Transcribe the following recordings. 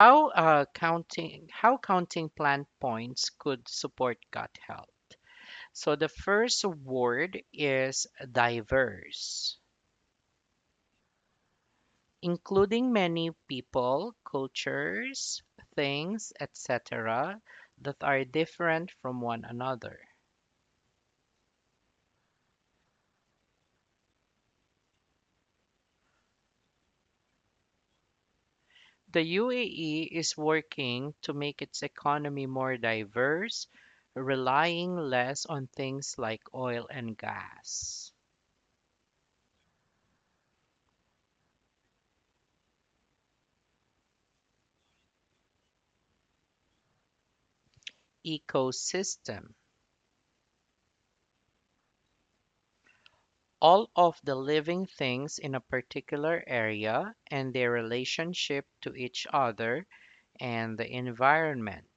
How counting plant points could support gut health? So the first word is diverse, including many people, cultures, things, etc., that are different from one another. The UAE is working to make its economy more diverse, relying less on things like oil and gas. Ecosystem. All of the living things in a particular area and their relationship to each other and the environment.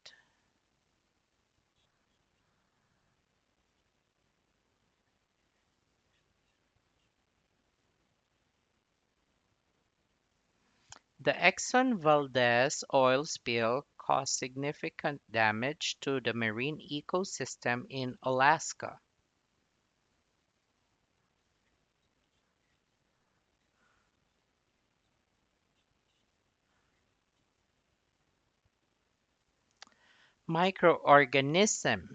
The Exxon Valdez oil spill caused significant damage to the marine ecosystem in Alaska. Microorganism,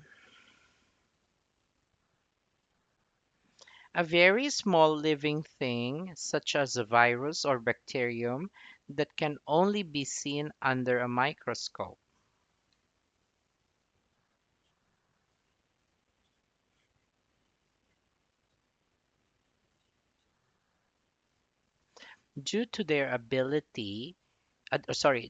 a very small living thing such as a virus or bacterium that can only be seen under a microscope. Due to their ability,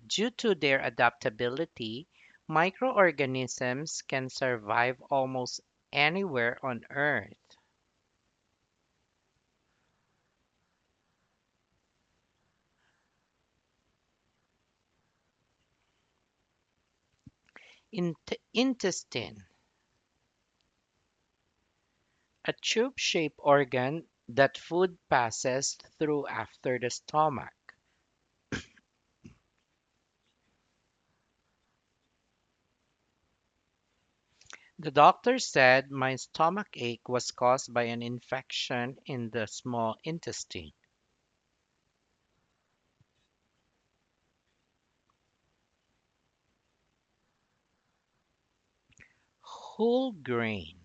Due to their adaptability, microorganisms can survive almost anywhere on Earth. Intestine, a tube-shaped organ that food passes through after the stomach. The doctor said my stomach ache was caused by an infection in the small intestine. Whole grain,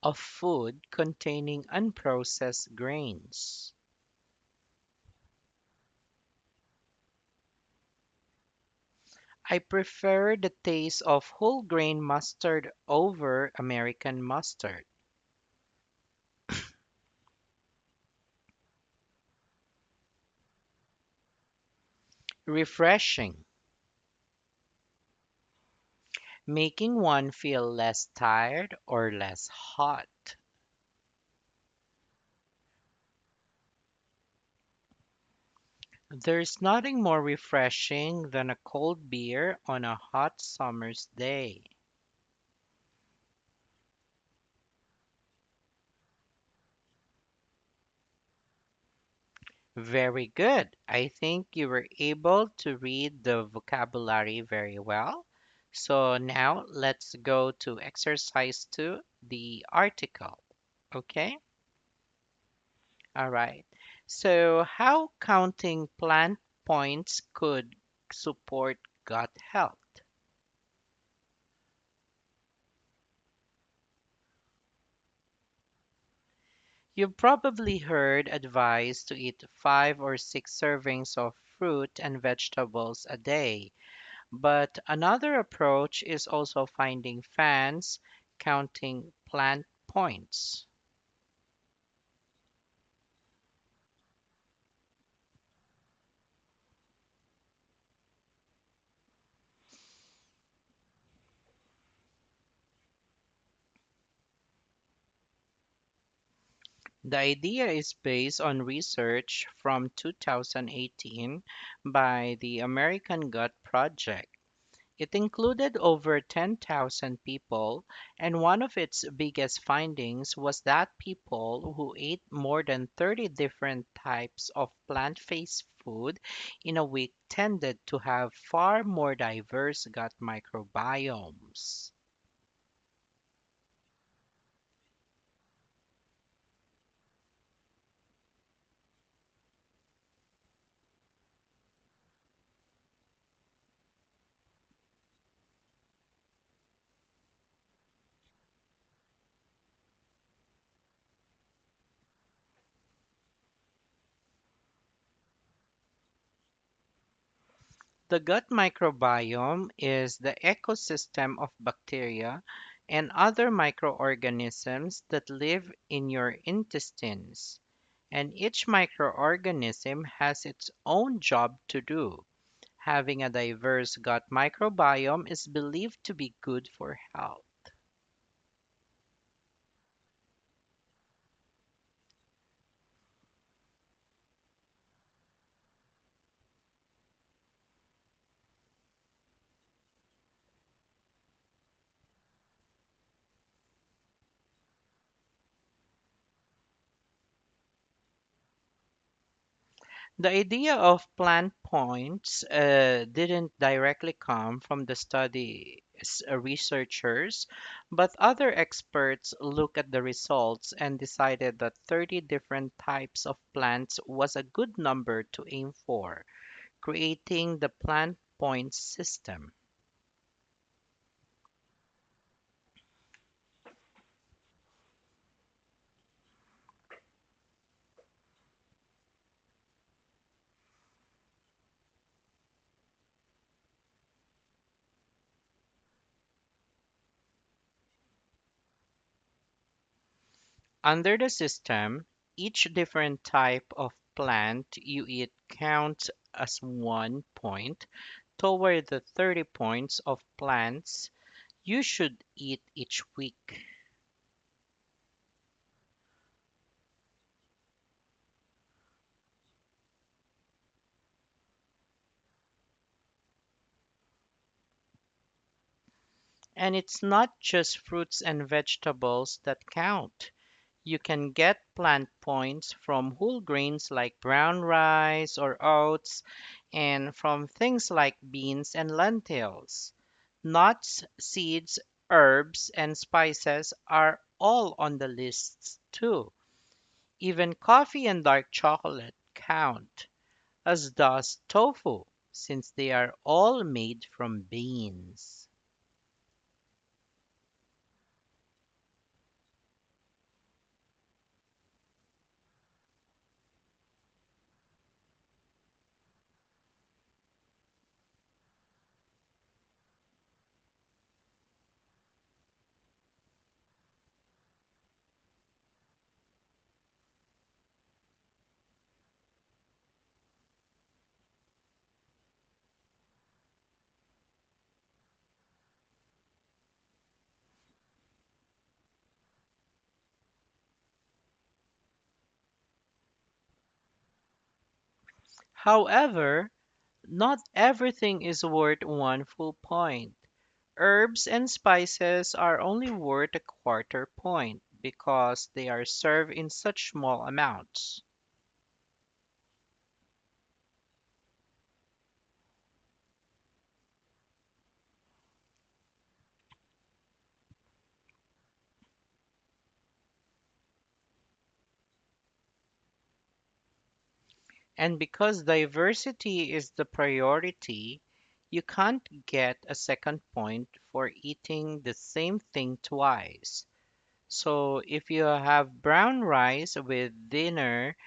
a food containing unprocessed grains. I prefer the taste of whole grain mustard over American mustard. Refreshing, making one feel less tired or less hot. There's nothing more refreshing than a cold beer on a hot summer's day. Very good. I think you were able to read the vocabulary very well. So now let's go to exercise 2, the article. Okay? All right. So, how counting plant points could support gut health? You've probably heard advice to eat 5 or 6 servings of fruit and vegetables a day, but another approach is also finding fans counting plant points. The idea is based on research from 2018 by the American Gut Project. It included over 10,000 people, and one of its biggest findings was that people who ate more than 30 different types of plant-based food in a week tended to have far more diverse gut microbiomes. The gut microbiome is the ecosystem of bacteria and other microorganisms that live in your intestines. And each microorganism has its own job to do. Having a diverse gut microbiome is believed to be good for health. The idea of plant points didn't directly come from the study's researchers, but other experts looked at the results and decided that 30 different types of plants was a good number to aim for, creating the plant points system. Under the system, each different type of plant you eat counts as 1 point toward the 30 points of plants you should eat each week. And it's not just fruits and vegetables that count. You can get plant points from whole grains like brown rice or oats, and from things like beans and lentils. Nuts, seeds, herbs, and spices are all on the lists too. Even coffee and dark chocolate count, as does tofu, since they are all made from beans. However, not everything is worth 1 full point. Herbs and spices are only worth a quarter point because they are served in such small amounts. And because diversity is the priority, you can't get a second point for eating the same thing twice. So if you have brown rice with dinner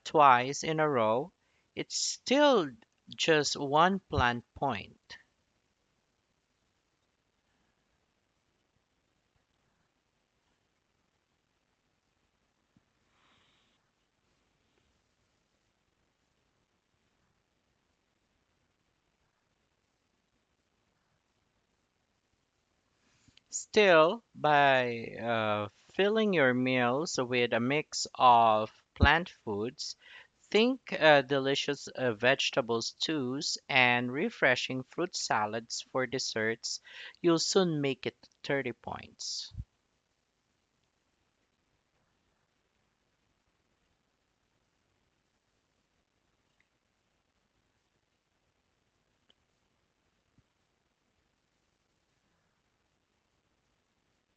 twice in a row, it's still just one plant point. Still, by filling your meals with a mix of plant foods, think delicious vegetable stews and refreshing fruit salads for desserts, you'll soon make it 30 points.